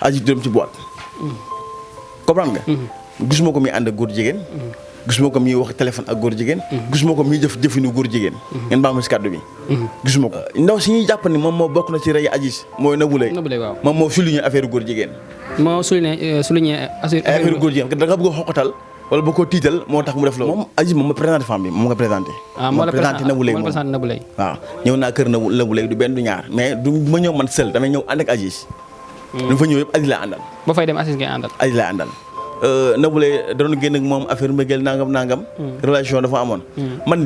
Aziz dem ci boîte. comprendre nga. gisuma ko muy ànd ak góor jigéen. gisuma ko muy wax téléphone ak góor jigéen. gisuma ko muy jëfinu góor jigéen. ngeen baal ma si kàddu bi. gisuma ko ndaw si ñuy jàpp ni moom moo bokk na ci rey Aziz mooy Nabou Leye. waaw moom moo souligné affaire góor jigéen. moo souligné affaire góor jigéen da nga bëgg a xoqatal wala boo ko tiital moo tax mu def loolu. moom Aziz moom ma présenté femme bi moom nga présenté. moo la présenté Nabou Leye moom waaw ñëw naa kër Nabou Leye du benn du ñaar mais du ma ñëw man seul damay ñëw ànd ak Aziz. du fa ñëw yëpp Aziz laa àndal. ba fay dem Aziz ngay àndal. Aziz laa àndal. Nabou Leye da doon génn ak moom affaire mbëggeel nangam. relation dafa amoon. man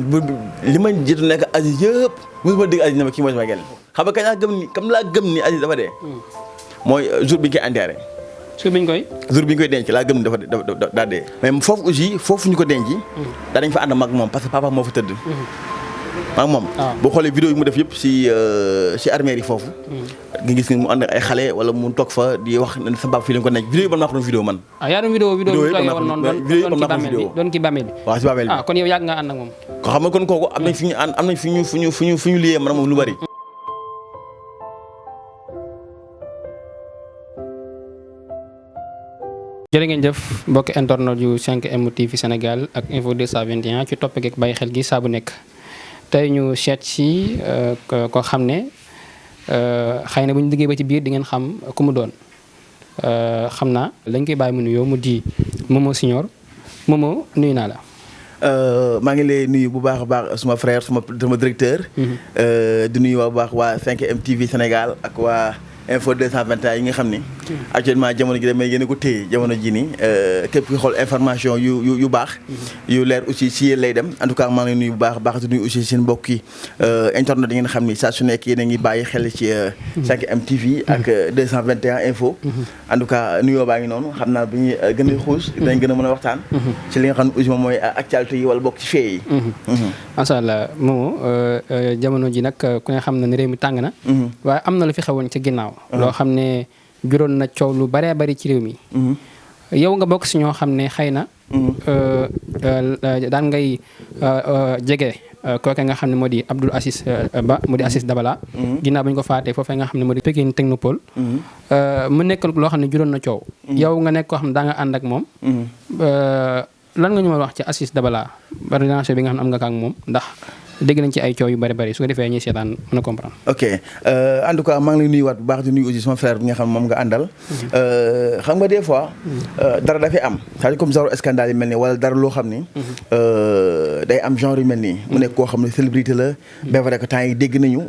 li ma jiitu nekk Aziz yëpp mosuma dégg Aziz ne ma kii mooy sama gel. xam nga kañ laa gëm ni comme laa gëm ni Aziz dafa dee. mooy jour bi ñu koy enterré. jour bi ñu koy denc laa gëm ni dafa dee. mais foofu aussi foofu ñu ko denc. dañ fa ànd mag moom parce que papa moo fa tëdd. maa moom. boo xoolee vidéo yi mu def yëpp si armée yi foofu. nga gis ni mu ànd ay xale wala mu toog fa di wax ne sa baab fii lañ ko nekk vidéo yi man maa ko doon vidéo man. yaa doon vidéo bi doon ki bàmmeel bi. waaw si bàmmeel bi kon yow yàgg nga ànd ak moom. ko xam nga kon kooku am nañ fi ñu liyee man moom lu bari. jërë ngeen jëf mbokk internet yu 5M TV Sénégal ak Info 221 ci topp ak bàyyi xel gi saa bu nekk tey ñu seet si koo xam ne xëy na bu ñu liggéey ba ci biir di ngeen xam ku mu doon xam naa lañ koy bàyyi mu nuyoo mu di Momo Signor Momo nuyu naa la. maa ngi lay nuyu bu baax a baax suma frère sama directeur. di nuyu bu baax waa 5M TV Sénégal ak waa Info 221 yi nga xam ni. actuellement jamono ji damay yéen a ko téye jamono ji nii képp ki xool information yu baax. yu leer aussi si yéen lay dem en tout cas maa ngi nuyu bu baax a baax di nuyu aussi seen mbokki internet yi ngeen xam ni saa su nekk yéen a ngi bàyyi xel ci 5M TV ak 221 info. en tout cas nuyoo baa ngi noonu xam naa bu ñuy gën a xuus. dañ gën a mën a waxtaan. ci li nga xam ne aussi moom mooy actualité yi wala bokk ci fee yi. macha allah Momo jamono ji nag ku ne xam na ne réew mi tàng na. waaye am na lu fi xewoon ci ginnaaw. loo xam ne juróon na coow lu baree bari ci réew mi. yow nga bokk si ñoo xam ne xëy na. daan ngay jege kooke nga xam ne moo di Abdoul Aziz Ba mu di Aziz Dabala. ginnaaw ba ñu ko faatee foofee nga xam ne moo di Pikine Technopole. mu nekk loo xam ne juróon na coow. yow nga nekk koo xam ne daa nga ànd ak moom. lan nga ñu ma wax ci Aziz Dabala ba relation bi nga xam ne am nga ak moom ndax. dégg nañ ci ay coow yu bari bari su ko defee ñuy seetaan mën a comprendre. ok en tout cas maa ngi lay nuyuwaat bu baax di nuyu aussi sama frère bi nga xam moom nga àndal. xam nga des fois. dara dafay am c'est-à-dire comme genre scandale yi mel nii wala dara loo xam ni. day am genre yu mel nii. mu nekk koo xam ne célébrité la. bien vrai que temps yi dégg nañu.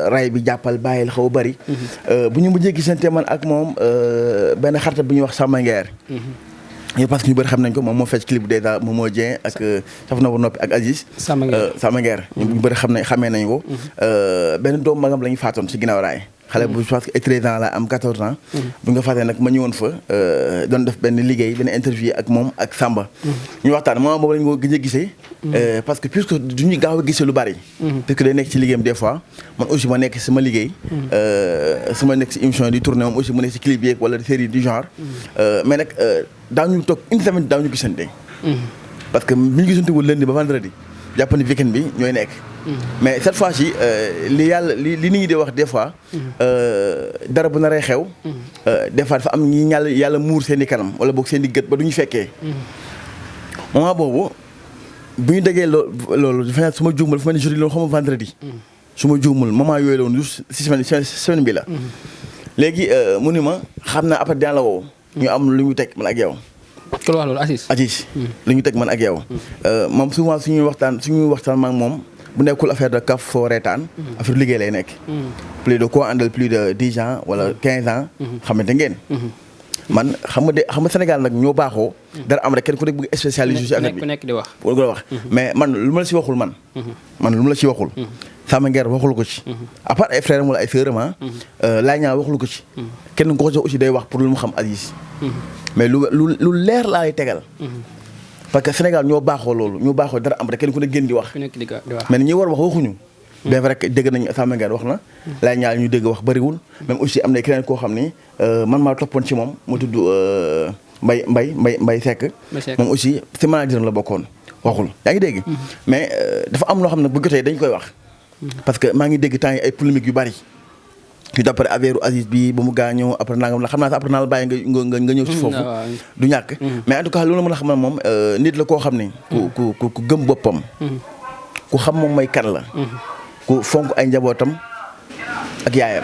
ray bi jàppal bàyyil xaw a bari. bu ñu mujjee gisante man ak moom benn xarta bu ñuy wax Samba Nguer. parce que ñu bëri xam nañ ko moom moo fecc clip déjà moom moo Dieng ak saf na ba noppi ak Aziz Sama Nguer ñu bëri xamee nañ ko benn doomu magam la ñu faatoon si ginnaaw raay xale bu je pense que 13 ans la am 14 ans bu nga faatee nag ma ñëwoon fa doon def benn liggéey benn interview ak moom ak Samba ñu waxtaan moment boobu lañ ko gëj a gisee parce que puisque du ñu gaaw a gisee lu bari parce que day nekk ci liggéeyam des fois man aussi ma nekk sama liggéey sama nekk si émission di tourner moom aussi mu nekk si clip yeeg wala série du genre mais nag daañu toog une semaine daañu gisante parce que bi ñu gisante wul lundi ba vendredi jàpp ni weekend bi ñooy nekk mais cette fois ci li nit ñi di wax des fois dara bu naree xew des fois dafa am ñi yàlla muur seen i kanam wala boog seen i gët ba du ñu fekkee moment boobu bu ñu déggee loolu dafa ne su ma juumul dafa mel ni jeudi loolu xam nga vendredi su ma juumul moment yooyu la woon juste si semaine bi la léegi mu ni ma xam naa après dina la woo ñu am lu ñu teg man ak yow. ku la wax loolu Aziz. lu ñu teg man ak yow. moom souvent suñuy waxtaan ma ak moom bu nekkul affaire de kaf foo reetaan. affaire liggéey lay nekk. plus de koo àndal plus de 10 ans wala 15 ans. xamante ngeen. man xam nga Sénégal nag ñoo baaxoo. dara am rek kenn ku nekk bëgg spécialisé ci affaire bi ku nekk di wax. mais man lu ma la si waxul man. lu ma la si waxul. Sama Nguer waxul ko ci. à part ay frères wala ay sœurs laay ñaa waxul ko ci. kenn ko aussi day wax pour lu mu xam Aziz. mais lu leer laa lay tegal. parce que Sénégal ñoo baaxoo loolu ñoo baaxoo dara am rek kenn ku ne gën di wax. mais ñi war wax waxuñu. bien vrai que dégg nañu Sama Nguer wax na. laay ñaa ñu dégg wax bëriwul. même aussi am na keneen koo xam ni man maa toppoon ci moom mu tudd Mbaye Seck. moom aussi si manager la bokkoon waxul yaa ngi dégg. mais dafa am loo xam ne bu jotee dañ koy wax. parce que maa ngi dégg temps yi ay polémique yu bari ñu d'après affaire Aziz bi ba mu gaañoo après nangam la xam naa sax après naa la bàyyi nga ñëw ci foofu. du ñàkk. mais en tout cas loolu mën a xam ne moom nit la koo xam ne. ku gëm boppam. ku xam moom mooy kan la. ku fonk ay njabootam ak yaayam.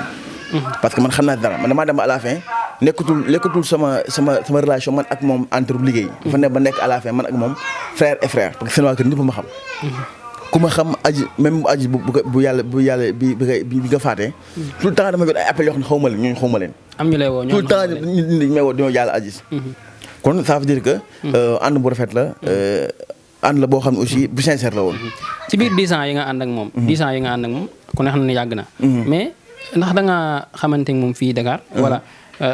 parce que man xam naa dara man damaa dem ba à la fin nekkatul sama relation man ak moom entre liggéey. dafa ne ba nekk à la fin man ak moom frère et frère parce que seen waa kër ñëpp ma xam. ku ma xam aji même aji bu yàlla bi nga faatee. tout le temps dama jot ay appels yoo xam ne xaw ma leen ñooñu xaw ma leen. am ñu lay woo tout le temps nit ñi may woo dañoo jàll aji. kon ça veut dire que. ànd bu rafet la. ànd la boo xam ne aussi bu sincère la woon. ci biir 10 ans yi nga ànd ak moom. 10 ans yi nga ànd ak moom ku ne xam ne yàgg na. mais ndax da nga xamante ne moom fii Dakar. wala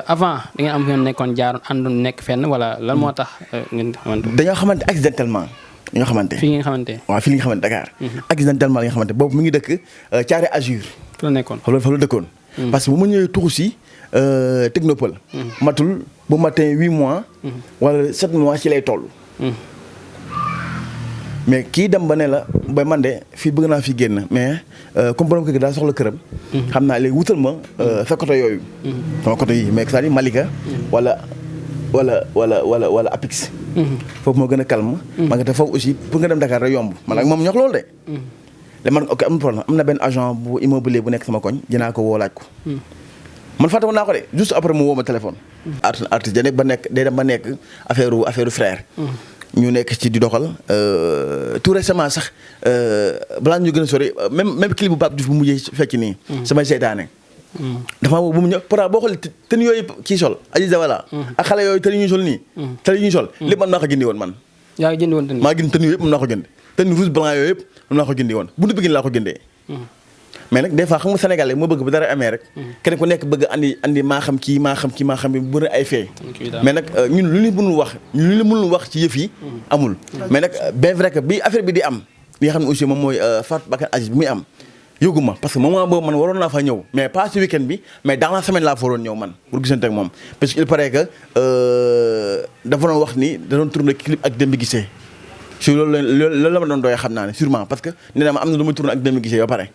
avant da ngeen am fi nekkoon jaar àndoon nekk fenn wala lan moo tax ngeen xamante. dañoo xamante accidentellement. ñoo xamante fii ngeen xamante. waaw fii la ñu xamante Dakar. accidentellement la nga xamante boobu mi ngi dëkk Thiaré Azur. fa la nekkoon fa la dëkkoon. parce que bu ma ñëwee tuxu si Technopole. matul bu matin 8 mois. wala 7 mois ci lay toll. mais kii dem ba ne la ba man de fii bëgg naa fi génn mais comme borom kër gi daa soxla këram. xam naa léegi wutal ma sa côté yooyu. sama côté yi mais c'est-à-dire Malika. wala Apix. foofu moo gën a calme. ma nga te foofu aussi pour nga dem Dakar rek yomb man ak moom ñox loolu de. léegi man ok amul problème am na benn agent bu immobilier bu nekk sama koñ dinaa ko woo laaj ko. man fàtte woon naa ko de juste après mu woo ma téléphone. artiste day dem ba nekk affaire frère. ñu nekk ci di doxal tout récemment sax balaa ñu gën a sori même clip bu Pape Diouf bu mujjee fekk nii. samay seytaane. dafa bu mu ñëw pourtant boo xoolee ten yooyu kii sol Aziz Dabala. ak xale yooyu ten yi ñuy sol nii. ten yi ñuy sol lépp man maa ko jëndi woon man. yaa ngi jëndi woon ten yi maa jënd ten yooyu yëpp mën naa ko jënd ten rouge blanc yooyu yëpp mën naa ko jëndi woon buntu Pikine laa ko jëndee. mais nag des fois xam nga Sénégalais moo bëgg bu dara amee rek. kenn ku nekk bëgg andi maa xam kii bi bu bëri ay fee. mais nag ñun lu ñu mënul wax ci yëf yi. amul mais nag bien vrai que bi affaire bi di am li nga xam ne aussi moom mooy Fatou Bakar Aziz bi muy am yëguma parce que moment boobu man waroon naa fa ñëw mais pas ci week-end bi mais dans la semaine laa fa waroon ñëw man pour gisante ak moom parce que il paraît que dafa doon wax ni da doon tourner clip ak Demba Guissé si loolu la ma doon doyee xam naa ne sûrement parce que nee na ma am na lu muy tourner ak Demba Guissé ba pare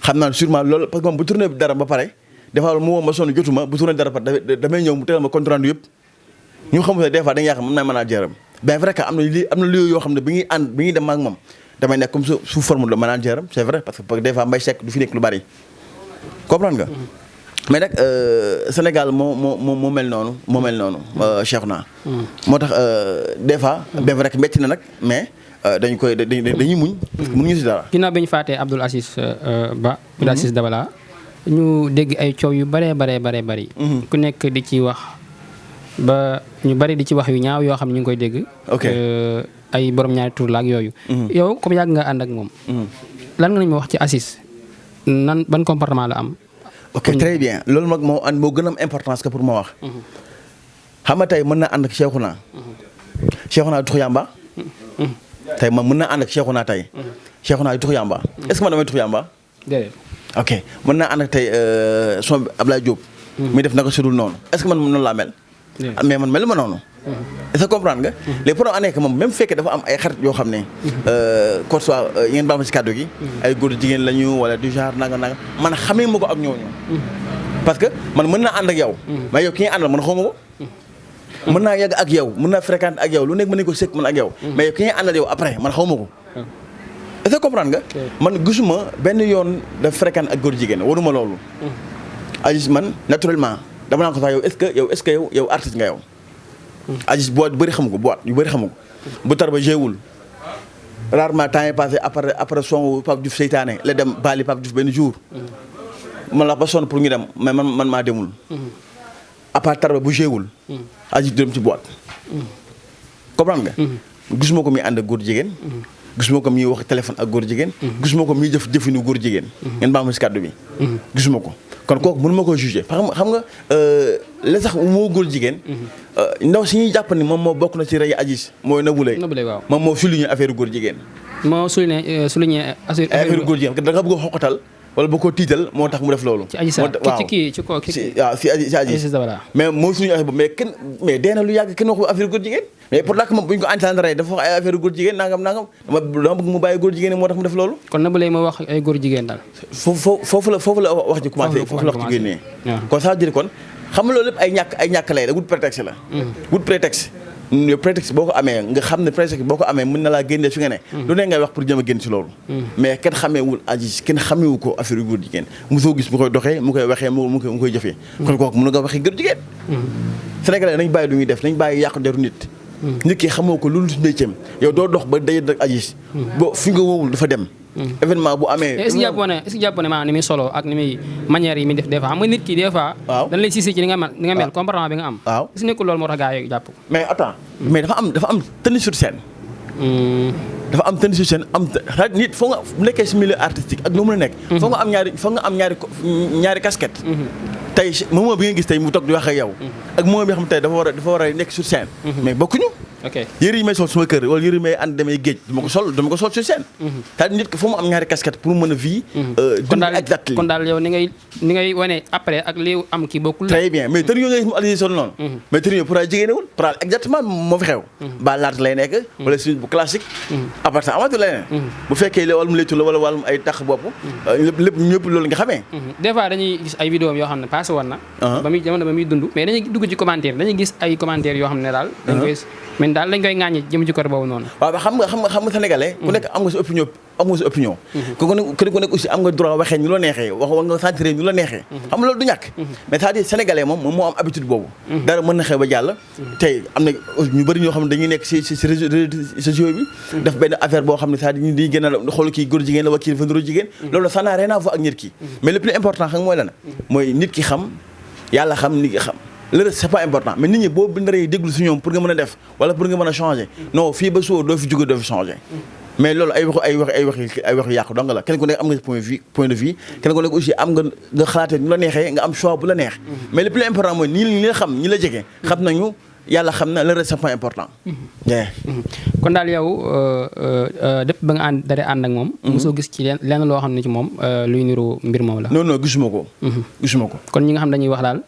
xam naa sûrement loolu parce que moom bu tourné dara ba pare dafa mu woo ma sonn jotuma bu tourné dara ba pare damay ñëw mu tegal ma compte rendu yëpp ñu xamul ne des fois dañuy yaakaar mën naa mën a jëram bien vrai que am na lieu yoo xam ne bi ñuy dem ak moom damay nekk comme sous forme de manager c'est vrai parce que des fois Mbaye Seck du fi nekk lu bari comprendre nga. mais nag Sénégal moo mel noonu Cheikhouna. moo tax des fois. bien vrai que métti na nag mais. dañuy muñ. parce que mënuñu si dara. ginnaaw bi ñu faatee Abdoul Aziz Ba. Abdoul Aziz Dabala ñu dégg ay coow yu bëree bëri. ku nekk di ci wax ba ñu bëri di ci wax yu ñaaw yoo xam ne ñu ngi koy dégg. ok ay borom ñaari tur la ak yooyu. yow comme yàgg nga ànd ak moom. lan nga ñu wax ci Aziz ban comportement la am. ok très bien loolu nag moo gën a am importance que pour ma wax. xam nga tey mën na ànd ak Cheikhouna. Cheikhouna tux yàmba. tey man mën naa ànd ak Cheikhouna tey. Cheikhouna tux yàmba. est-ce que man damay tux yàmba. déedéet. ok mën naa ànd ak tey son Ablaye Diop. muy def naka sudul noonu est-ce que man noonu laa mel. mais man melu ma noonu. est-ce que comprendre nga. léegi pour année que moom même fekkee dafa am ay xarit yoo xam ne. que soit ngeen baal ma ci kàddu gi. ay góor jigéen lañu wala du genre nanga man xamee ma ko ak ñooñu. parce que man mën naa ànd ak yow. mais yow ki nga àndal man xaw ma ko. mën naa yàgg ak yow mën naa fréquenter ak yow lu nekk mën nañu ko sekk man ak yow. mais yow ki nga àndal yow après man xaw ma ko. est-ce que comprendre nga. man gisuma benn yoon daf fréquenter ak góor jigéen waruma loolu. Aziz man naturellement dama naan ko sax yow est-ce que yow artiste nga yow. Aziz boîte yu bëri xamu ko bu tar ba jéewul rarement temps yi passé après son Pape Diouf seytaane la dem baali Pape Diouf benn jour. man la ba sonn pour ñu dem mais man maa demul. à part tarba bu jéewul. Aziz du dem ci boîte. comprendre nga. gisuma ko muy ànd ak góor jigéen. gisuma ko muy wax téléphone ak góor jigéen. gisuma ko muy jëfinu góor jigéen. ngeen baal ma si kàddu bi. gisuma ko kon kooku mënu ma ko juger xam nga la sax moo góor jigéen. ndaw si ñuy jàpp ni moom moo bokk na ci rey Aziz mooy Nabou Leye. waaw moom moo souligné affaire góor jigéen. moo souligné affaire góor jigéen da nga bëgg a xoqatal wala ba ko tiital moo tax mu def loolu. ci Adji Sarr ci kii ci ko si waaw si Adji Dabala. mais moom suñu affaire boobu mais dee na lu yàgg kenn waxu affaire góor jigéen mais pour que moom bu ñu ko entendre dafa wax ay affaire góor jigéen nangam dama bëgg mu bàyyi góor jigéen moo tax mu def loolu. kon Nabou Leye moo wax ay góor jigéen daal. foofu la wax ji commencé foofu la wax ci génnee kon ça veut dire kon xam nga loolu lépp ay ñàkk lay la wut prétexte la wut prétexte prétexte boo ko amee nga xam ne prétexte boo ko amee mën na laa génne fi nga ne lu ne ngay wax pour jëm a génn si loolu mais kenn xameewul Aziz kenn xameewu ko affaire yu góor jigéen mosoo gis mu koy doxee mu koy waxee mu koy jëfee kon kooku mën nga waxee góor jigéen Sénégalais nañ bàyyi lu ñuy def nañ bàyyi yàq deru nit ki xamoo ko loolu si métier yow doo dox ba day rek Aziz boo fi nga woowul dafa dem événement bu amee. est-ce que jàpp ne maanaam ni muy solo ak ni muy manière yi muy def des fois xam nga nit ki des fois. waaw dañ lay siisi ci ni nga mel comportement bi nga am. waaw est-ce que nekkul loolu moo tax gars yi jàpp ko. mais attends mais dafa am tenue sur scène. dafa am tenue sur scène nit foo nga bu nekkee si milieu artistique ak noo mën a nekk. foo nga am ñaari casquette. tey moment bi nga gis tey mu toog di wax ak yow. ak moment bi nga xam tey dafa war a nekk sur scène. mais bokkuñu. ok yëre yi may sol suma kër wala yëre yi may ànd demee géej dama ko sol sur scène. c'est-à-dire nit ki foo mu am ñaari casquette pour mën a vie. kon daal yow ni ngay wane après ak li am kii bokkul. très bien mais tenue yooyu nga gis mu Aziz sol noonu. mais tenue yooyu pour jigéenewul pour exactement moo fi xew. ba laat lay nekk. wala suñu bu classique. à part ça amatu leneen. bu fekkee wàllum lecture la wala wàllum ay tax bopp. lépp ñëpp loolu nga xamee. des fois dañuy gis ay vidéo yoo xam ne passé woon na. ba muy dund mais dañuy dugg ci commentaire dañuy gis ay commentaires yoo xam ne daal. dañ koy ŋàññi jëm ci côté boobu noonu. waaw xam nga sénégalais. ku nekk am nga sa opinion. ku nekk aussi am nga droit waxee ñu la neexee wax nga sentir ñu la neexee. xam nga loolu du ñàkk. mais c'est-à-dire sénégalais moom moo am habitude boobu. dara mën na xew ba jàll. tey am na ñu bëri ñoo xam ne dañuy nekk si réseaux sociaux bi. def benn affaire boo xam ne c'est-à-dire ñu di gën a xool kii góor jigéen la wala kii dafa niroo jigéen. loolu ça n'a rien à voir ak nit ki. mais le plus important xam nga mooy lan mooy nit ki xam yàlla xam nit ki xam. le reste c'est pas important mais nit ñi boo naree déglu si ñoom pour nga mën a def wala pour nga mën a changer non fii ba suur doo fi jóge doo fi changer mais loolu ay waxu yàqu donc la kenn ku nekk am nga point de vue kenn ku nekk aussi am nga xalaatee ñu la neexee nga am choix bu la neex mais le plus important mooy ñi la xam ñi la jege xam nañu yàlla xam na le reste c'est pas important kon daal yow depuis ba nga daree ànd ak moom mosoo gis ci lenn loo xam ne ci moom luy niru mbir moom la non gisuma ko kon ñi nga xam dañuy wax daal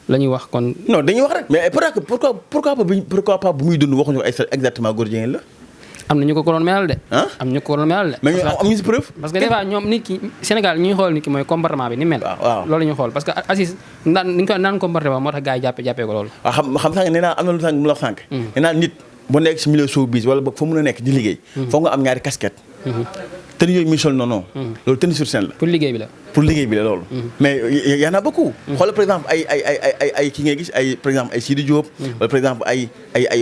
la ñuy wax kon. non dañuy wax rek mais pourquoi pas bu muy dund waxuñu ko exactement góor jigéen la. am na ñu ko doon melal de. am ñu ko doon melal de. mais am ñu si preuve. parce que des fois ñoom nit ki Sénégal ñuy xool nit ki mooy comportement bi ni mel. waaw loolu la ñuy xool parce que Aziz naan comportement moo tax gars yi jàppee ko loolu. waaw xam sànq nee naa am na lu sànq mu la wax sànq. nee naa nit bu nekk si milieu showbiz wala boog fa mun a nekk di liggéey. foog nga am ñaari casquette. tenue yooyu muy sol non loolu tenue sur scène la. pour liggéey bi la loolu. mais y en a beaucoup. xoolal par exemple ay kii ngay gis ay par exemple ay Sidi Diop. wala par exemple ay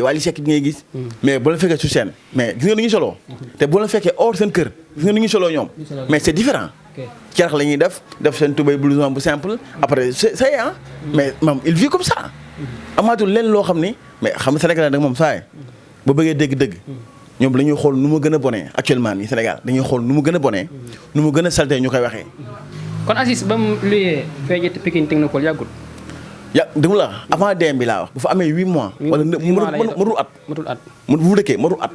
Wally Seck bi ngay gis. mais bu la fekkee sur scène mais gis nga nu ñuy soloo. te bu la fekkee hors seen kër gis nga nu ñuy soloo ñoom. mais c'est différent. cerax la ñuy def seen tubéy blouson bu simple. après c'est mais moom il vit comme ça. amaatul leen loo xam ni mais xam nga Sénégal nag moom saa yi ba bëggee dégg-dëgg. ñoom dañuy xool nu mu gën a bonee actuellement nii Sénégal dañuy xool nu mu gën a bonee nu mu gën a salté ñu koy waxee. kon Aziz ba mu luyee fee ci Pikine Technopole yàggul. dégg la avant DM bi laa wax bu fa amee 8 mois. wala matul at. bu mu dëkkee matul at.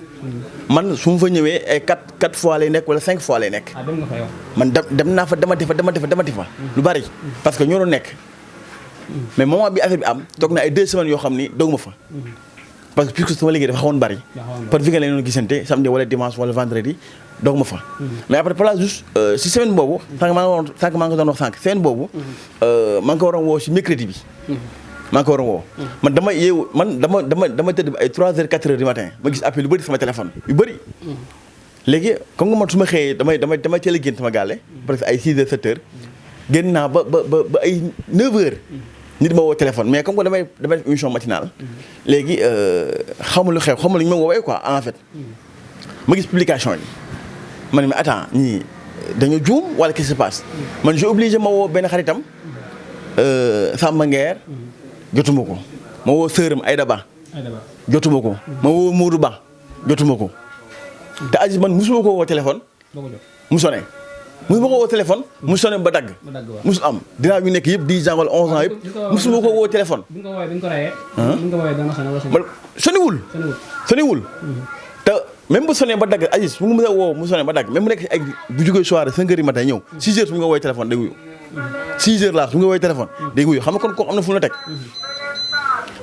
man su ma fa ñëwee ay 4 fois lay nekk wala 5 fois lay nekk. dem nga fa yow. man dem naa fa demati fa. lu bari parce que ñoo doon nekk. mais moment bi affaire bi am toog na ay 2 semaines yoo xam ni doog ma fa. parce que puisque sama liggéey dafa xawoon bari par weekend la ñu doon gisante samedi wala dimanche wala vendredi doog ma fa mais après par la juste si semaine boobu sànq maa ngi doon wax semaine boobu maa ngi ko waroon woo si mercredi bi maa ngi ko waroon woo man dama yeewu dama tëdd ay 3 heures 4 heures du matin ma gis appel yu bëri sama téléphone yu bëri léegi comme que man su ma xëyee damay teel a génn sama gàlle presque ay 6 heures 7 heures génn naa ba ay 9 heures nit ma woo téléphone mais comme que damay def émission matinale léegi xamul lu xew xamul lu ñu ma woowee quoi en fait ma gis publication yi ma ne mais attends ñii dañoo juum wala qu'est-ce qui se passe man j'ai obligé ma woo benn xaritam Samba Nguer jotuma ko ma woo sëram Aïda Ba jotuma ko ma woo Modou Ba jotuma ko te Aziz man musuma ko woo téléphone mu sonné musuma ko woo téléphone mu sonné ba dagg musul am dinaa ñu nekk yëpp 10 ans wala 11 ans yëpp musuma ko woo téléphone sonewul te même bu sonné ba dagg Aziz mu ngi mën a woo mu sonné ba dagg même bu nekk ay bu jógee soirée 5 heures du matin ñëw 6 heures su mu nga woowee téléphone day wuyu 6 heures laa su mu nga woowee téléphone day wuyu xam nga kon koo am na fu mu la teg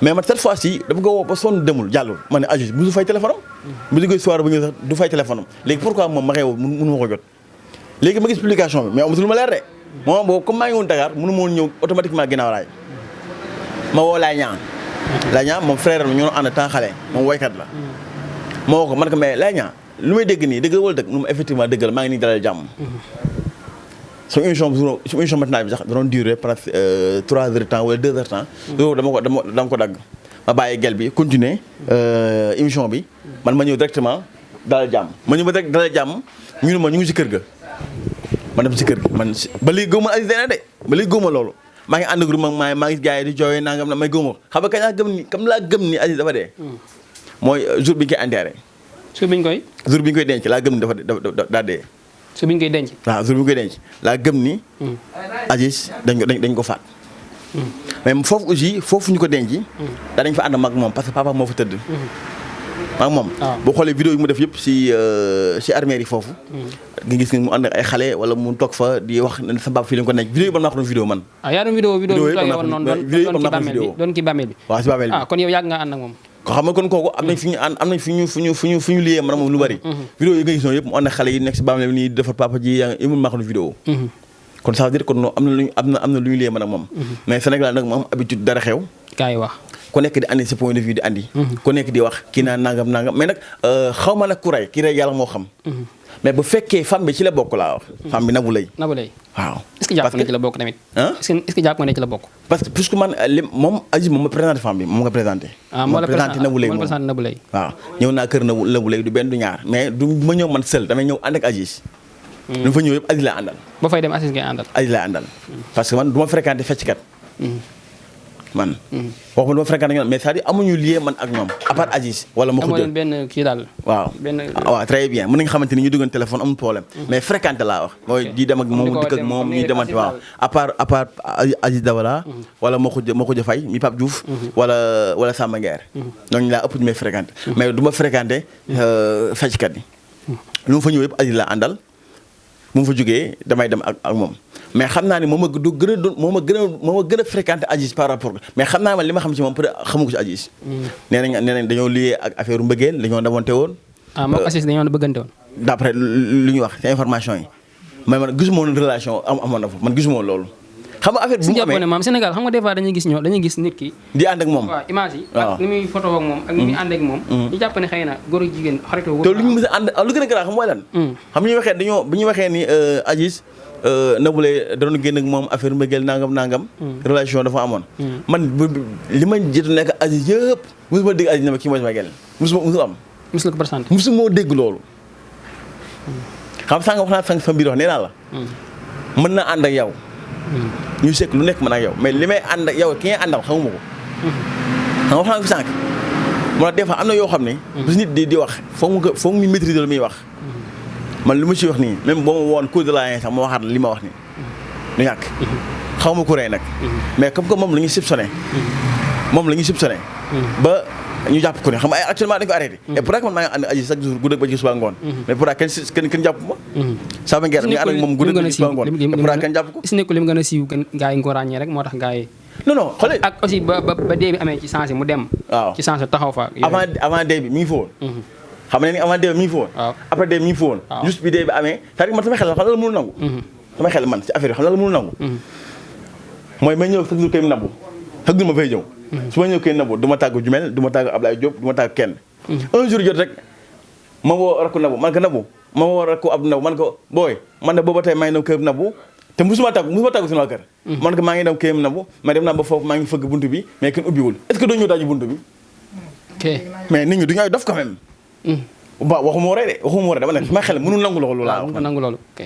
mais man cette fois ci dafa ko woo ba sonn demul jàllul ma ne Aziz bu du fay téléphone am bu jógee soirée ba ñëw sax du fay téléphone am léegi pourquoi moom ma xëy woo mënu ma ko jot léegi ma gis publication bi mais amatul ma leer de moom boobu comme maa ngi woon Dakar mënu ma woon ñëw automatiquement ginnaaw raay ma woo Laay Ñaan moom frère am ñoo ànd temps xale moom woykat la ma woo ko man ko mais Laay Ñaan lu may dégg nii dëgg la wala dëgg mu effectivement dëgg la maa ngi nii dalal jàmm suñu émission matinale bi sax da doon durer presque 3 heures de temps wala 2 heures de temps loolu dama ko dagg ma bàyyi gel bi continuer émission bi man ma ñëw directement dalal jàmm ma ñëw ba rek dalal jàmm ñu ne ma ñu ngi si kër ga ma dem si kër ga man ba léegi gëwma Aziz dee na de ba léegi gëwma loolu maa ngi ànd ak maa ngi gars yi di jooyee nangam na may gëwma xam nga kañ laa gëm ni comme laa gëm ni Aziz dafa dee mooy jour bi ñu koy enterré jour bi ñu koy denc laa gëm ni dafa dee jour bi ñu koy denc waaw jour bi ñu koy denc laa gëm ni Aziz dañ ko faat mais foofu ñu ko denc dañ fa ànd mag moom parce que papa moo fa tëdd maag moom boo xoolee vidéo yi mu def yëpp si armée yi foofu nga gis ni mu ànd ak ay xale wala mu toog fa di wax ne sa baab fii lañ ko nekk vidéo yi man maa ko doon vidéo man yaa doon vidéo bi doon ki bàmmeel bi waaw si bàmmeel bi kon yow yàgg nga ànd ak moom ko xam nga kon kooku am nañ fu ñu liyee man moom lu bari vidéo yi nga gis noonu yëpp mu ànd ak xale yi nekk si bàmmeel bi nii defar papa ji yaa ngi maa ko doon vidéo kon ça veut dire kon am na lu ñu liyee man ak moom mais Sénégal nag mu am habitude dara xew gaa yi wax ku nekk di andi sa point de vue di andi ku nekk di wax kii naan nangam mais nag xaw ma nag ku rey kii rey yàlla moo xam mais bu fekkee femme bi ci la bokk laa wax femme bi Nabou Leye waaw est-ce que jàpp nga ne ci la bokk tamit est-ce que jàpp nga ne ci la bokk parce que puisque man moom Aziz moom ma présenté femme bi moom nga présenté moo la présenté Nabou Leye waaw ñëw naa kër Nabou Leye du benn du ñaar mais du ma ñëw man seul damay ñëw ànd ak Aziz lu fa ñëw yëpp Aziz laa àndal ba fay dem Aziz ngay àndal Aziz laa àndal parce que man du ma fréquenté fecckat man wax ma du ma fréquenté mais c'est-à-dire amuñu lien man ak ñoom à part Aziz wala ma ko jël benn kii daal waaw très bien mën nañu xamante ni ñu duggoon téléphone amul problème mais fréquenté laa wax mooy di dem ak moom dëkk ak moom ñuy demante waaw à part Aziz Dabala wala moo ko fay mi Pape Diouf wala Samba Nguer ñooñu laa ëpp ñu may fréquenté mais du ma fréquenté fecckat yi lu ma fa ñëw yëpp Aziz laa àndal bu ma fa jógee damay dem ak moom mais xam naa ni moo ma gën a fréquenté Aziz par rapport mais xam naa man li ma xam ci moom peut être xamu ko ci Aziz nee nañ dañoo lié ak affaire mbëggeel dañoo demoonte woon moom Aziz dañoo bëggante woon d'après lu ñuy wax ci information yi mais man gisuma woon relation amoon na fa man gisuma woon loolu xam nga affaire bu mu amee maam Sénégal xam nga des fois dañuy gis nit ki di ànd ak moom waaw image yi ak ni muy photo ak moom ak ni muy ànd ak moom ñu jàpp ne xëy na góor ak jigéen xaritoo te lu ñu mës a ànd lu gën a garaaw xam mooy lan xam ñuy waxee bu ñu waxee ni Aziz Nabou Leye da doon génn ak moom affaire mbëggeel nangam relation dafa amoon man li ma jot nekk Aziz yëpp mosuma dégg Aziz ne ma kii mooy sama gel musu am musu la ko présenté musu moo dégg loolu xam saa nga wax naa sa mbir wax nee naa la mën naa ànd ak yow ñu sekk lu nekk man ak yow mais li may ànd ak yow ki ngay àndal xamuma ko xam nga wax naa ko sànq moo tax des fois am na yoo xam ne bu nit di wax foog mu maîtriser lu muy wax man li ma ci wax nii même boo ma woon cours de la sax ma waxaat li ma wax nii du ñàkk xaw ma ku rey nag mais comme que moom la ñuy soupçonné ba ñu jàpp ko ne xam nga ay actuellement dañu ko arrêté et pour man maa ngi ànd Aziz chaque jour guddeeg ba ci suba ngoon mais pour kenn jàpp ma Samba Nguer ñu ànd ak moom guddeeg ba ci suba ngoon et pour kenn jàpp ko is nekk li mu gën a siiw gaa yi nga ko ràññee rek moo tax gaa yi non xoolee ak aussi ba dee bi amee ci changé mu dem waaw ci changé taxaw fa avant dee bi mi ngi fa woon xam nga ni avant dee bi mi ngi fa woon après dee bi mi ngi fa woon juste bi dee bi amee c'est-à-dire man sama xel xam la mënul nangu sama xel man ci affaire yi xam la mënul nangu mooy may ñëw chaque jour kay Nabou chaque jour ma fay ñëw su ma ñëw kay Nabou du ma tàggu Jumel du ma tàggu Ablaye Diop du ma tàggu kenn un jour jot rek ma woo rakku Nabou man ko Nabou ma woo rakku Abdou Nabou man ko booy man de booba tey maa ngi dem kër Nabou te musuma tàggu sama kër man ko maa ngi dem kër Nabou mais dem naa ba foofu maa ngi fëgg buntu bi mais kenn ubbiwul est-ce que doo ñëw daaju buntu bi mais nit ñi du ñu ay dof quand même waxuma woo rek de dama ne sama xel mënul nangu loolu laa wax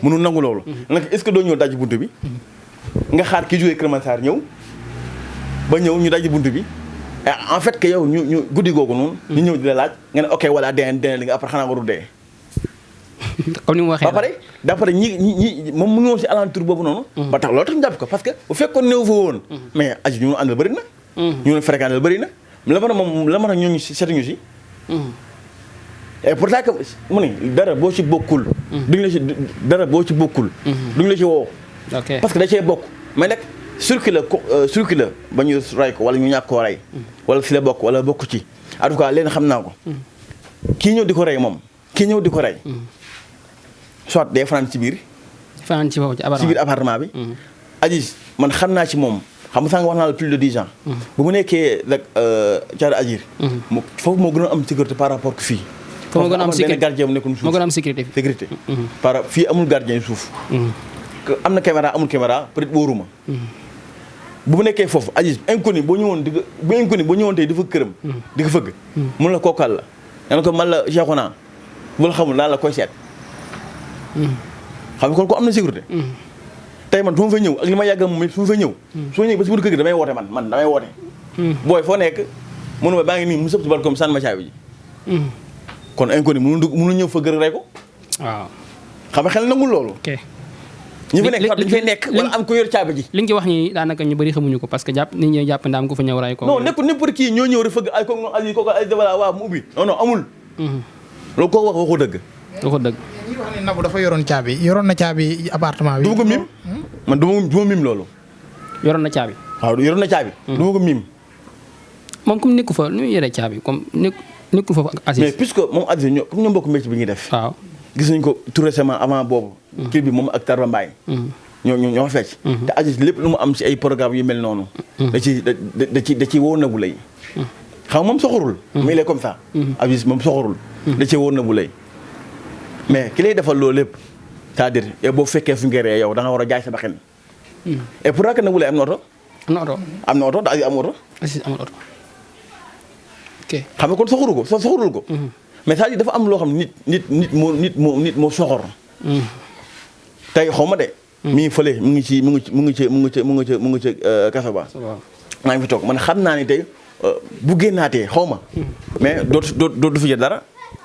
mënul nangu loolu nag est-ce que doo ñëw daaju buntu bi nga xaar ki jógee Kër Massar ñëw ba ñëw ñu daji buntu bi en fait que yow ñu guddi googu noonu ñu ñëw di la laaj nga ne ok voilà dee li nga après xanaa warul dee comme ni mu waxee ba pare d'après ñi moom mu ngi woon si alentour boobu noonu ba tax loolu tax ñu jàpp ko parce que bu fekkoon néew fa woon mais Aziz ñu àndal bëri na ñu fréquenté bëri na la ma moom la ma ñooñu seetuñu si et pourtant que mu ne dara boo ci bokkul. duñ la ci dara boo ci bokkul. duñ la ci woo. ok parce que da cee bokk mais nag circuler ba ñu ray ko wala ñu ñàkk koo rey. wala si la bokk wala bokk ci en tout cas leen xam naa ko. kii ñëw di ko rey moom kii ñëw di ko rey. soit day fanaan ci biir. fanaan ci biir appartement bi. Aziz man xam naa ci moom xam nga sànq wax naa la plus de 10 ans. bu mu nekkee rek Thiaroye Azur. foofu moo gën a am sécurité par rapport que fii. foofu moo gën a am sécurité gardien bu nekkoon suuf moo gën a am sécurité. fii amul gardien suuf. am na caméra amul caméra peut-être wóoruma. bu mu nekkee foofu Aziz inconnu boo ñëwoon tey di fa këram. di ko fëgg. mun la kookal la. nga ne ko man la Cheikhouna bu la xamul daal la koy seet. xam nga kon ko am na sécurité. tey man su ma fa ñëw ak li ma yàgg moom su ma fa ñëw. su ma ñëwee ba si biir kër gi damay woote man damay woote. booy foo nekk mënu ma baa ngi nii mu sëb si balcon sànni ma caabi ji. kon inconnu mënu ñëw fa gër rey ko. waaw. xam nga xel nangul loolu. ok ñi fa nekk dañ fay nekk wala am ko yor caabi ji. li nga ci wax ñi daanaka ñu bëri xamuñu ko parce que jàpp nit ñi jàpp ndaam ko fa ñëw ray ko. non nekkul n'importe qui ñoo ñëw rek fëgg ay kooku ay dabala waaw mu ubbi non amul. loolu koo wax waxu dëgg. waxu dëgg. ñi wax ne Nabou dafa yoroon na caabi appartement bi. du ma ko mim man du ma mim loolu. yoroon na caabi. waaw yoroon na caabi. du ma ko mim. moom comme nekku fa nu muy yoree caabi comme nekku fa ak Aziz. mais puisque moom Aziz ñoo bokk métier bi ñuy def. waaw gis nañ ko tout récemment avant boobu. kii bi moom ak Tarba Mbaye. ñoo fecc. te Aziz lépp lu mu am ci ay programme yu mel noonu. da ci woo Nabou Leye. xam nga moom soxorul. mais il est comme ça. Aziz moom soxorul. da ci woo Nabou Leye. mais ki lay defal loolu lépp c'est-à-dire yow boo fekkee fu ngeen yow da nga war a jaay sa bakkan. et pour que Nabou Leye am na oto. am na oto te Aziz am oto. Aziz amul oto. ok xam nga kon soxorul ko. mais c'est-à-dire dafa am loo xam nit moo soxor. tey xaw ma de. mi ngi fële mu ngi ci kafe ba. maa ngi fi toog man xam naa ni tey bu génnaatee xaw ma. mais dootu fi jar dara.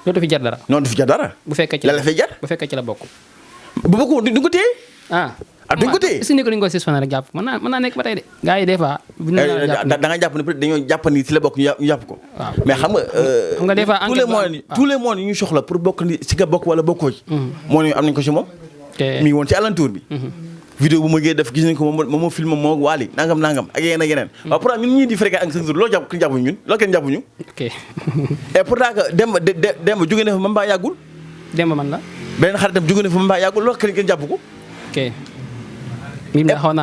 dootu fi jar dara. non du fi jar dara. bu fekkee ci la fay jar. bu fekkee ci la bokk. bu bokkul du ko téye. duñ ko téye est-ce que nekkul dañu ko suspendre rek jàpp mën naa nekk ba tey de. gars yi des fois. da nga jàpp ne peut-être dañoo jàpp ni si la bokk ñu jàpp ko. waaw mais xam nga. xam nga des fois tous les moyens yi ñu soxla pour bokk ni si nga bokk wala bokkoo ci. moo ñu am nañ ko si moom. mi ngi woon ci alentour bi. vidéo bu ma gee def gis nañ ko moom moo film moo Wally nangam ak yeneen. waaw pourtant ñun ñii di fréquent ak chaque jour loo jàpp kenn jàppuñu ñun loo kenn jàppuñu. ok et pourtant que Demba jóge na fa mbaa yàggul. Demba man la. beneen xaritam jóge na fa mbaa yàggul loo kenn jàpp ko. ok. mbir mi xaw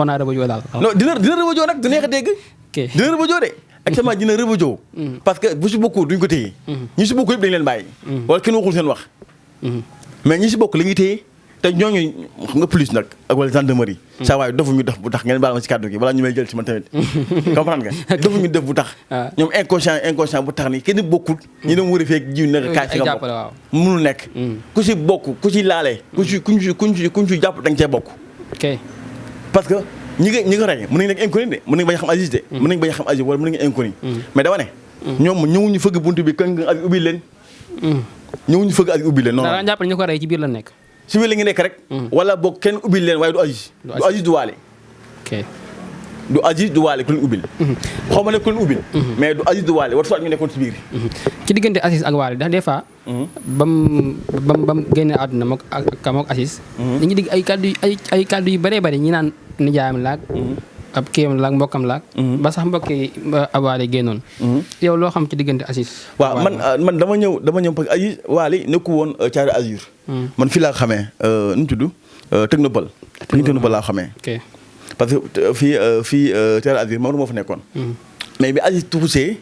naa rëbëjoo daal. non dina rëbëjoo nag du neex a dégg. ok dina rëbëjoo de. actuellement dina rëbëjoo. parce que bu si bokkul duñ ko téye. ñi si bokk yëpp dañ leen bàyyi. wala kenn waxul seen wax. mais ñi si bokk li ngi téye te ñooñu xam nga police nag ak wala gendarmerie. saa waay dofuñu def bu tax ngeen baal ma si kàddu gi balaa ñu may jël ci man tamit. comprendre nga dofuñu def bu tax. ñoom inconscient bu tax ni kenn bokkul. ñi doon wër fee jiw nekk kaay si nga bokk mënul nekk. ku si bokk ku si laale. kuñ si jàpp da nga cee bokk. ok parce que ñi ko rey mën nañ nekk inconnu de mën nañ bañ a xam Aziz de. mën nañ bañ a xam Aziz wala mën nañu inconnu. mais dama ne. ñoom ñëwuñu fëgg buntu bi kan Aziz ubbi leen. ñëwuñu fëgg Aziz ubbi leen. non non jàpp ñu ko rey ci biir la nekk. ci biir la ngi nekk rek. wala boog kenn ubbil leen waaye du Aziz. du Aziz du Wally. ok du Aziz du Wally ku leen ubbil. xaw ma ne ku leen ubbil. mais du Aziz du Wally war soit ñu nekkoon ci biir. ci diggante Aziz ak Wally ndax des fois. bam génne àdduna mook Aziz. dañuy digg ay kàddu yu bëree bëri ñi naan nijaayam laag. ab kéem laag mbokkam laag. ba sax mbokki Wally génnoon. yow loo xam ci diggante Aziz. waaw man dama ñëw parce que Aziz Wally nekku woon Thiaroye Azur. man fii laa xamee nu mu tudd Technopole. Technopole laa xamee. ok parce que fii Thiaroye Azur moom moo fa nekkoon. mais bi Aziz tuusee.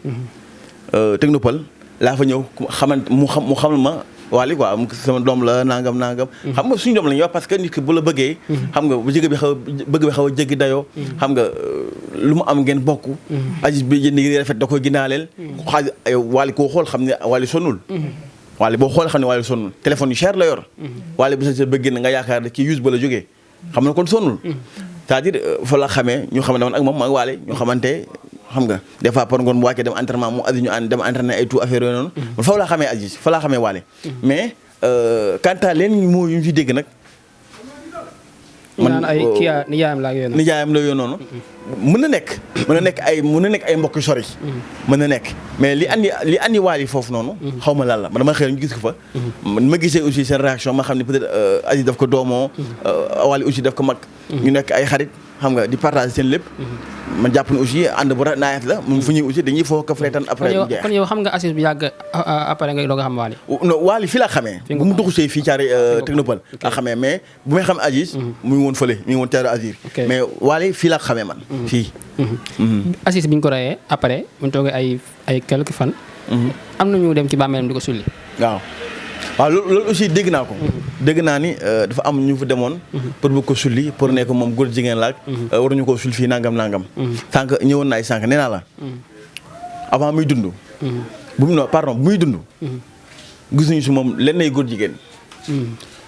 Technopole laa fa ñëw mu xam ma Wally quoi sama doom la nangam. xam nga suñu doom la ñuy wax parce que nit ki bu la bëggee. xam nga bu bëgg bi xaw a jéggi dayoo. xam nga lu mu am ngeen bokk. Aziz bi jënd yi rafet da koy ginaaleel. xaalis Wally koo xool xam ne Wally sonnul. Wally boo xoolee xam ne Wally sonnul téléphone yu cher la yor. Wally bu sa bëgg na nga yaakaar ne kii use ba la jógee. xam nga kon sonnul. c'est-à-dire fa la xamee ñu xam ne man ak moom ak Wally ñu xamante. xam nga des fois par ngoon bu wàccee dem entraînement mu Aziz ñu ànd dem entraîné ay tout affaire yooyu noonu. man foofu laa xamee Aziz fa laa xamee Wally. mais quant à leen moo yu ñu ci dégg nag man ay kii nijaayam la ak yooyu noonu. nijaayam la yooyu noonu. mën na nekk ay mbokk yu sori. mën na nekk mais li andi Wally foofu noonu. xaw ma lan la man dama xëy ñu gis ko fa. ma gisee aussi seen réaction ma xam ne peut-être Aziz daf ko doomoo. Wally aussi daf ko mag. ñu nekk ay xarit xam nga di partager seen lépp. man jàpp ne aussi ànd bu naayat la moom fu ñuy aussi dañuy foo ko flaytan après. kon yow xam nga Aziz bu yàgg après nga doog a xam Wally. non Wally fii laa xamee. bu mu dugg see fii caare Technopole. laa xamee mais bu may xam Aziz. mu ngi woon fële mi ngi woon Terre Azur. mais Wally fii laa xamee man. fii. Aziz bi ñu ko reyee après bu ñu toogee ay quelques fan. am na ñu dem ci bàmmeelam di ko sulli. waaw loolu aussi dégg naa ko. dégg naa ni dafa am ñu fa demoon. pour bu ko sulli pour ne ko moom góor jigéen la ak. waruñu koo sul fii nangam. sànq ñëwoon naa ay sànq nee naa la. avant muy dund. bu muy dund. gis nañu si moom lenn ay góor jigéen.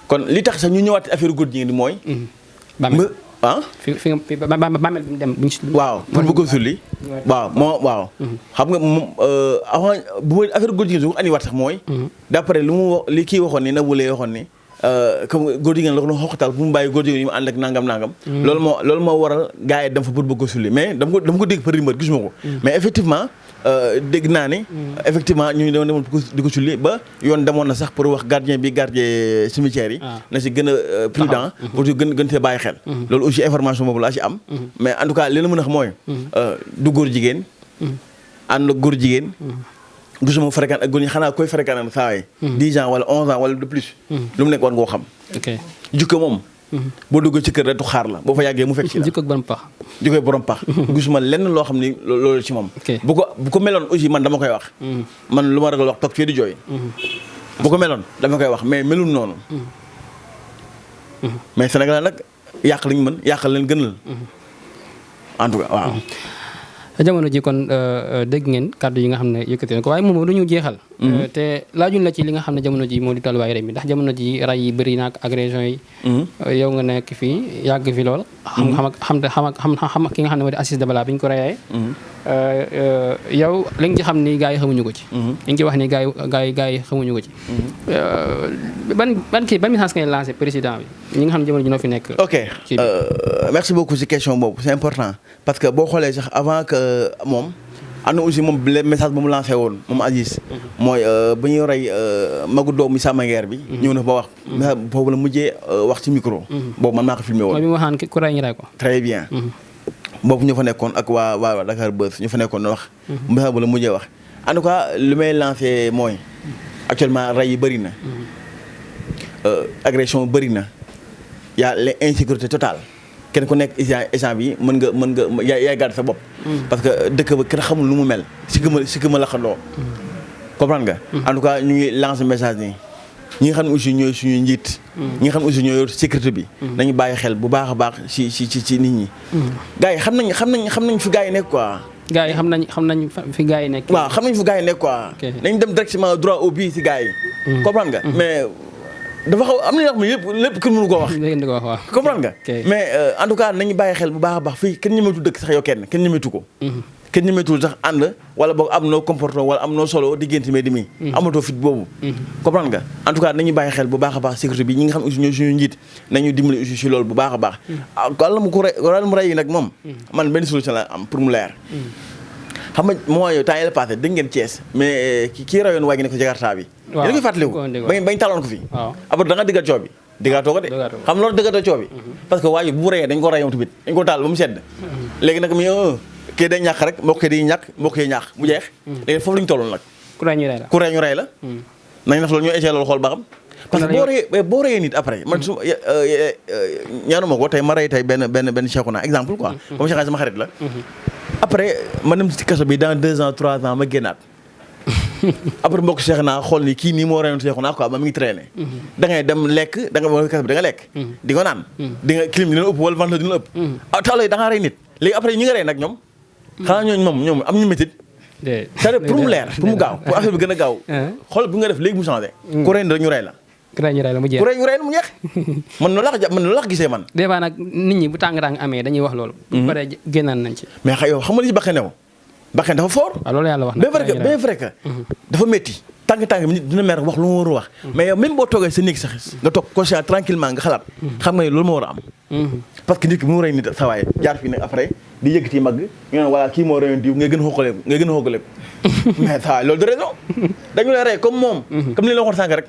kon li tax sax ñu ñëwaat affaire góor jigéen di mooy. fi bàmmeel bi mu dem. waaw pour bu ko sulli. waaw. xam nga moom avant bu ma affaire góor jigéen su ko andiwaat sax mooy. d'après li kii waxoon ni Nabou Leye waxoon ni. comme góor jigéen la ko doon xoqatal pour mu bàyyi góor jigéen yi mu ànd ak nangam. loolu moo waral gars yi dem fa pour bëgg ko sulli mais dama ko dégg par rumeur gisuma ko. mais effectivement dégg naa ni. effectivement ñu demoon di ko sulli ba yoon demoon na sax pour wax gardien cimetière yi. na si gën a prudent. pour gën see bàyyi xel. loolu aussi information boobu laa si am. mais en tout cas li la mën a xam mooy. du góor jigéen. ànd ak góor jigéen. gisuma fréquente ak góor ñi xanaa koy fréquente saa waay 10 ans wala 11 ans wala de plus. lu mu nekk war nga koo xam. jikko moom. boo duggee ci kër rek du xaar la boo fa yàggee mu fekk ci la. jikko borom pax. jikko borom pax. gisuma lenn loo xam ni loolu ci moom. bu ko meloon aussi man dama koy wax. man lu ma ragal wax toog fii di jooy. bu ko meloon dama koy wax mais melul noonu. mais Sénégal nag yàq lañ mën yàqal leen gënal. en tout cas waaw. jamono ji kon dégg ngeen kàddu yi nga xam ne yëkkati na ko waaye moom du ñu jeexal. te laajuñ la ci li nga xam ne jamono ji moo di tolluwaay réew mi ndax jamono ji ray yi bëri na ak agression yi. yow nga nekk fii yàgg fi lool. xam ki nga xam ne moo di Aziz Dabala bi ñu ko reyee. yow li nga ci xam ni gars yi xamuñu ko ci. li nga ci wax ni gars yi xamuñu ko ci. ban message ngay lancé président bi ñi nga xam ne jamono ji noo fi nekk. ok merci beaucoup ci question boobu c'est important parce que boo xoolee sax avant que moom am na aussi moom le message bu mu lancé woon moom Aziz. mooy ba ñuy rey magu doomu Samba Nguer bi. ñëw na ba wax. message boobu la mujjee wax ci micro. boobu man maa ko filmé woon. mooy bi mu waxaan ku rey ñu rey ko. très bien. boobu ñu fa nekkoon ak waa Dakar Buzz ñu fa nekkoon na wax. message bu la mujjee wax. en tout cas lu may lancé mooy actuellement rey yi bëri na. agression bëri na. y a l'insécurité totale. kenn ku nekk échange bi mën nga yaay gàddu sa bopp. parce que dëkk ba kenn xamul lu mu mel. si que ma la xandoo. comprendre nga. en tout cas ñu ngi lancer message nii. ñi nga xam ne aussi ñooy suñuy njiit. ñi nga xam ne aussi ñooy yor sécurité bi. nañu bàyyi xel bu baax a baax ci nit ñi. gars yi xam nañ fi gars yi nekk quoi. gars yi xam nañ fi gars yi nekk. waaw xam nañ fi gars yi nekk quoi. nañ dem directement droit au but si gars yi. comprendre nga mais. dafa xaw am na yoo xam ne lépp kenn mënu koo wax. comprendre nga. mais en tout cas nañu bàyyi xel bu baax a baax fii kenn ñemeetu dëkk sax yow kenn ñemeetu ko. kenn ñemeetul sax ànd wala boog am noo comportement wala am noo solo diggante mais demi. amatoo fit boobu. comprendre nga en tout cas nañu bàyyi xel bu baax a baax sécurité bi ñi nga xam aussi ñooy suñu njiit nañu dimbali aussi si loolu bu baax a baax. wala mu rey yi nag moom. man benn solution la am pour mu leer. xam nga mooy temps yële passé dégg ngeen Thiès mais kii rayoon waa gi ne ko Jakarta bi. waaw yéen a ngi fàttaliku bañ taloon ko fi. waaw après da nga diggal coow bi. diggaatoo ko de xam loolu diggatoo coow bi. parce que waa ji bu mu reyee dañ ko rayoon tamit dañ ko taal ba mu sedd. léegi nag mi kii day ñàkk rek mbokk yi day ñàkk mbokk yi ñàkk mu jeex. léegi foofu la ñu tolloon nag. ku rey ñu rey la. nañ def loolu ñoo essayé loolu xool ba xam. parce que boo reyee nit après man su ñaanuma ko tey ma rey tey benn Cheikhouna exemple quoi. comme Cheikhouna sama xarit la. après ma dem ci kaso bi dans 2 ans 3 ans ma génnaat après mbokk Cheikhouna xool ni kii nii moo reyoon Cheikhouna quoi ma mi ngi traîné. da ngay dem lekk da nga lekk. di ko naan. di nga clim dina ëpp wala vente la dina ëpp. taalo yi da ngaa rey nit léegi après ñi nga rey nag ñoom. xanaa ñoom am ñu métit. c'est-à-dire pour mu leer pour mu gaaw pour affaire bi gën a gaaw. xool bu nga def léegi mu changé. ku rey rek ñu rey la. ku rey ñu rey la mu jeex ku rey ñu rey la mu jeex. man noonu la gisee man. des fois nag nit ñi bu tàng-tàng amee dañuy wax loolu. bu paree génnaan nañ ci. mais yow xam nga li ci Bakkan dafa fort. waaw loolu yàlla wax na bien vrai que dafa métti tàng nit dina mer wax lu mu war a wax mais yow même boo toogee sa néeg sax nga toog conscient tranquillement nga xalaat xam nga ne loolu moo war a am parce que nit ki mu rey nit sa waay jaar fii nag après di yëkkati mag ñu naan voilà kii moo reyoon diw ngay gën a xoogaleeku mais ça loolu de raison dañu lay rey comme moom comme li la waxoon sànq rek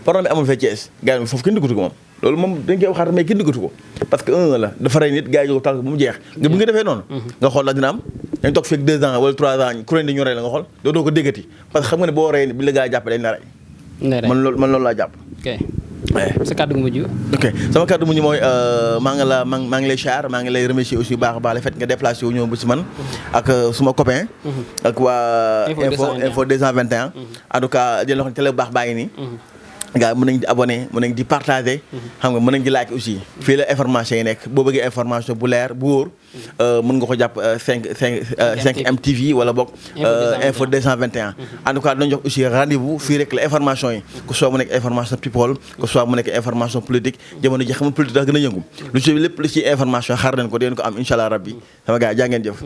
problème bi amul fee Thiès gars yi foofu kenn duggatu ko moom loolu moom dañ koy waxaat mais kenn duggatu ko parce que la dafa rey nit gars yi jóg tànk bu mu jeex nga bu nga defee noonu nga xool la dina am dañ toog fekk 2 ans wala 3 ans kuréel di ñu rey la nga xool doo ko déggati parce que xam nga ne boo rey nit bi la gars yi jàppee dañ la rey man loolu laa jàpp sa kàddu gu mujj. ok sama kàddu mujj mooy maa ngi lay char maa ngi lay remercier aussi baax a baax le fait nga déplacé wu ñëw ba si man ak suma copain ak waa info 221 en tout cas di la wax ne télé bu baax baa ngi nii gars mën nañ di abonné mën nañ di partager xam nga mën nañ di like aussi fii la information yi nekk boo bëggee information bu leer bu wóor mën nga ko jàpp 5 MTV wala boog info 221 en tout cas dañu jox aussi rendez-vous fii rek la information yi que soit mu nekk information people que soit mu nekk information politique jamono ji xam nga politique dafa gën a yëngu lu ci lépp lu ci information xaar nañ ko deen ko am incha allah rabbi sama gars jaa ngeen jëf